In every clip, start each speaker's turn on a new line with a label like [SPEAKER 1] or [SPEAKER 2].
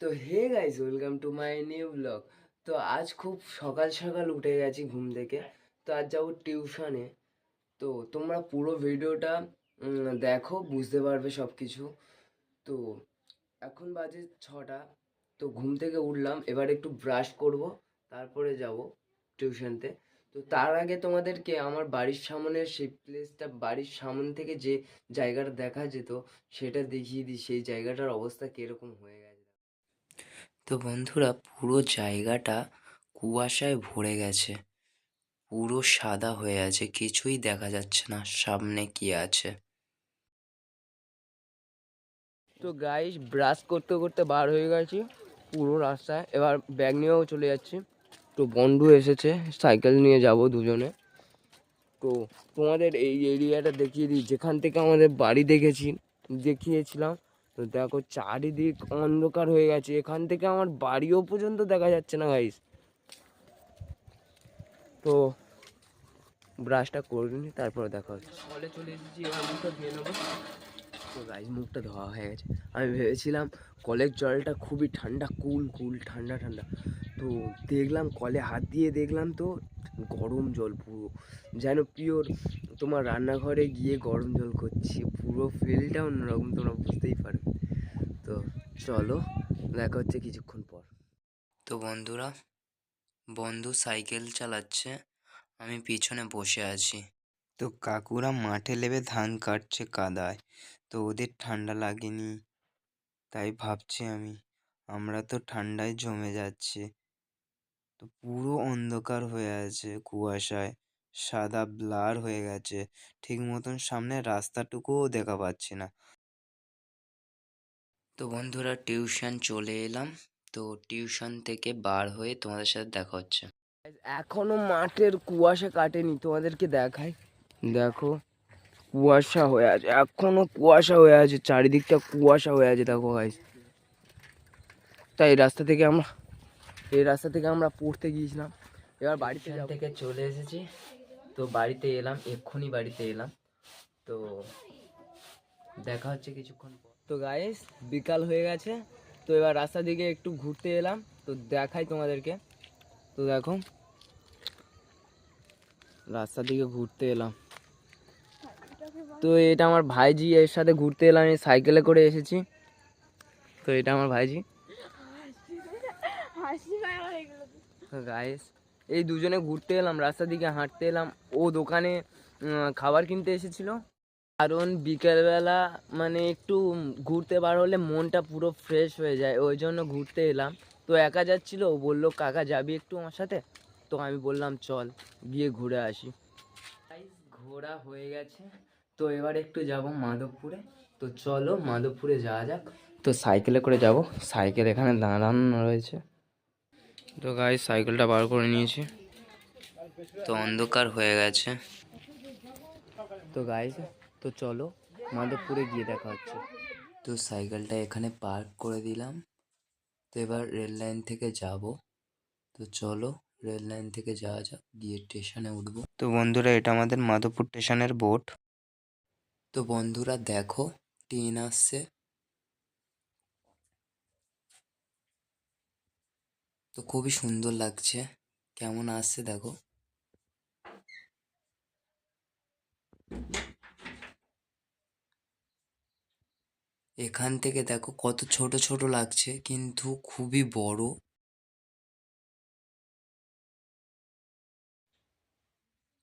[SPEAKER 1] তো hey guys, welcome to my new blog. তো আজ খুব সকাল সকাল উঠে গেছি ঘুম থেকে। তো আজ যাবো টিউশনে। তো তোমরা পুরো ভিডিওটা দেখো, বুঝতে পারবে সব কিছু। তো এখন বাজে 6টা। তো ঘুম থেকে উঠলাম, এবার একটু ব্রাশ করব, তারপরে যাব টিউশনতে। তো তার আগে তোমাদেরকে আমার বাড়ির সামনের সেই প্লেসটা, বাড়ির সামনে থেকে যে জায়গাটা দেখা যেত সেটা দেখিয়ে দিই, সেই জায়গাটার অবস্থা কিরকম হয়ে গেছে। তো বন্ধুরা, পুরো জায়গাটা কুয়াশায় ভরে গেছে, পুরো সাদা হয়ে আছে, কিছুই দেখা যাচ্ছে না সামনে কি আছে। তো গাইস, ব্রাশ করতে করতে বার হয়ে গেছি পুরো রাস্তায়, এবার ব্যাগ নিয়েও চলে যাচ্ছি। তো বন্ধু এসেছে, সাইকেল নিয়ে যাব দুজনে। তো তোমাদের এই এরিয়াটা দেখিয়ে দিই, যেখান থেকে আমাদের বাড়ি দেখিয়েছিলাম। তো দেখো, চারিদিক অন্ধকার হয়ে গেছে, এখান থেকে আমার বাড়িও পর্যন্ত দেখা যাচ্ছে না গাইস। তো ব্রাশটা করে নিই, তারপরে দেখা হচ্ছে। কলে চলে এসেছি, এবার মুখটা ধুয়ে নেবো। তো গাইস, মুখটা ধোয়া হয়ে গেছে। আমি ভেবেছিলাম কলের জলটা খুবই ঠান্ডা, কুল কুল ঠান্ডা ঠান্ডা। তো দেখলাম, কলে হাত দিয়ে দেখলাম তো গরম জল পুরো, যেন পিওর তোমার রান্নাঘরে গিয়ে গরম জল করছি। পুরো ফিলটা অন্যরকম, তোমরা বুঝতেই পারবে। তো চলো, দেখা হচ্ছে কিছুক্ষণ পর। তো বন্ধুরা, বন্ধু সাইকেল চালাচ্ছে, আমি পিছনে বসে আছি। তো কাকুরা মাঠে নেমে ধান কাটছে কাদায়। তো ওদের ঠান্ডা লাগেনি, তাই ভাবছি আমরা তো ঠান্ডায় জমে যাচ্ছে। তো পুরো অন্ধকার হয়ে আছে কুয়াশায়, সাদা ব্লার হয়ে গেছে, ঠিক মতন সামনে রাস্তাটুকুও দেখা পাচ্ছি না। তো বন্ধুরা, টিউশন চলে এলাম। তো টিউশন থেকে বার হয়ে তোমাদের সাথে দেখা হচ্ছে। এখনো মাঠের কুয়াশা কাটেনি, তোমাদেরকে দেখাই। দেখো, কুয়াশা হয়ে আছে, এখনো কুয়াশা হয়ে আছে, চারিদিকটা কুয়াশা হয়ে আছে, দেখো গাইস। তাই এই রাস্তা থেকে আমরা পড়তে গিয়েছিলাম। এবার বাড়িতে থেকে চলে এসেছি। তো বাড়িতে এলাম, এক্ষুনি বাড়িতে এলাম। তো দেখা হচ্ছে কিছুক্ষণ পর। তো গাইস, বিকাল হয়ে গেছে। তো এবার রাস্তা দিকে একটু ঘুরতে এলাম, তো দেখাই তোমাদেরকে। তো দেখো, রাস্তার দিকে ঘুরতে এলাম। তো এটা আমার ভাইজি, এর সাথে ঘুরতে এলাম, এই সাইকেলে করে এসেছি। তো এটা আমার ভাইজি। তো গাইস, এই দুজনে ঘুরতে এলাম, রাস্তার দিকে হাঁটতে এলাম। ও দোকানে খাবার কিনতে এসেছিল। কারণ বিকেলবেলা মানে একটু ঘুরতে বার হলে মনটা পুরো ফ্রেশ হয়ে যায়, ওই জন্য ঘুরতে এলাম। তো একা যাচ্ছিল, ও বললো কাকা যাবি একটু আমার সাথে? তো আমি বললাম চল, গিয়ে ঘুরে আসি। ঘোরা হয়ে গেছে। তো এবার একটু যাব মাধবপুরে। তো চলো মাধবপুরে যাওয়া যাক। তো সাইকেলে করে যাব, সাইকেল এখানে দাঁড়ানো রয়েছে। তো গাইস, সাইকেলটা বার করে নিয়েছি। তো অন্ধকার হয়ে গেছে। তো গাইস, তো চলো মাধবপুরে গিয়ে দেখা হচ্ছে। তো সাইকেলটা এখানে পার্ক করে দিলাম। তো এবার রেল লাইন থেকে যাব। তো চলো, রেল লাইন থেকে যাওয়া যাক, গিয়ে স্টেশনে উঠবো। তো বন্ধুরা, এটা আমাদের মাধবপুর স্টেশনের বোর্ড। তো বন্ধুরা দেখো, ট্রেন আসছে। তো খুবই সুন্দর লাগছে, কেমন আসছে দেখো। এখান থেকে দেখো কত ছোট ছোট লাগছে, কিন্তু খুবই বড়।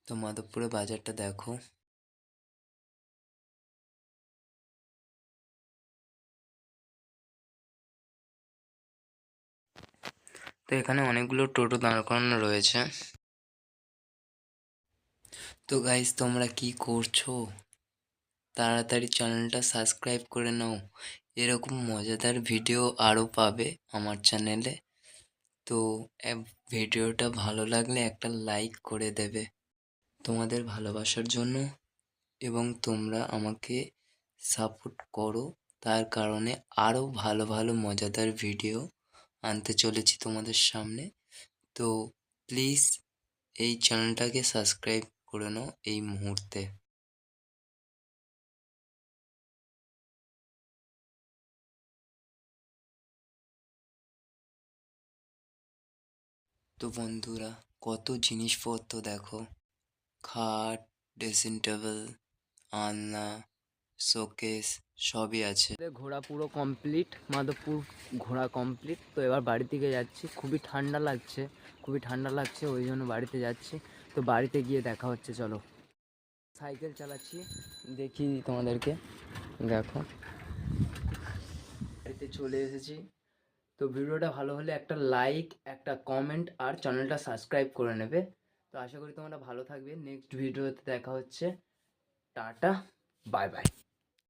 [SPEAKER 1] তো মাধবপুরে বাজারটা দেখো। তো এখানে অনেকগুলো টোটো দাঁড় করানো রয়েছে। তো গাইস, তোমরা কি করছো? তাড়াতাড়ি চ্যানেলটা সাবস্ক্রাইব করে নাও, এরকম মজাদার ভিডিও আরও পাবে আমার চ্যানেলে। তো ভিডিওটা ভালো লাগলে একটা লাইক করে দেবে, তোমাদের ভালোবাসার জন্য। এবং তোমরা আমাকে সাপোর্ট করো, তার কারণে আরও ভালো ভালো মজাদার ভিডিও আনতে চলেছি তোমাদের সামনে। তো প্লিজ এই চ্যানেলটাকে সাবস্ক্রাইব করে নাও এই মুহূর্তে। তো বন্ধুরা, কত জিনিসপত্র দেখো, খাট, ড্রেসিং টেবিল, আলনা, শোকেস সবই আছে। ঘোরা পুরো কমপ্লিট, মাধবপুর ঘোরা কমপ্লিট। তো এবার বাড়ি থেকে যাচ্ছি, খুবই ঠান্ডা লাগছে, ওই জন্য বাড়িতে যাচ্ছি। তো বাড়িতে গিয়ে দেখা হচ্ছে, চলো। সাইকেল চালাচ্ছি, দেখি তোমাদেরকে, দেখো বাড়িতে চলে এসেছি। তো ভিডিওটা ভালো হলে একটা লাইক, একটা কমেন্ট আর চ্যানেলটা সাবস্ক্রাইব করে নেবে। তো আশা করি তোমরা ভালো থাকবে। নেক্সট ভিডিওতে দেখা হচ্ছে। Tata, bye bye.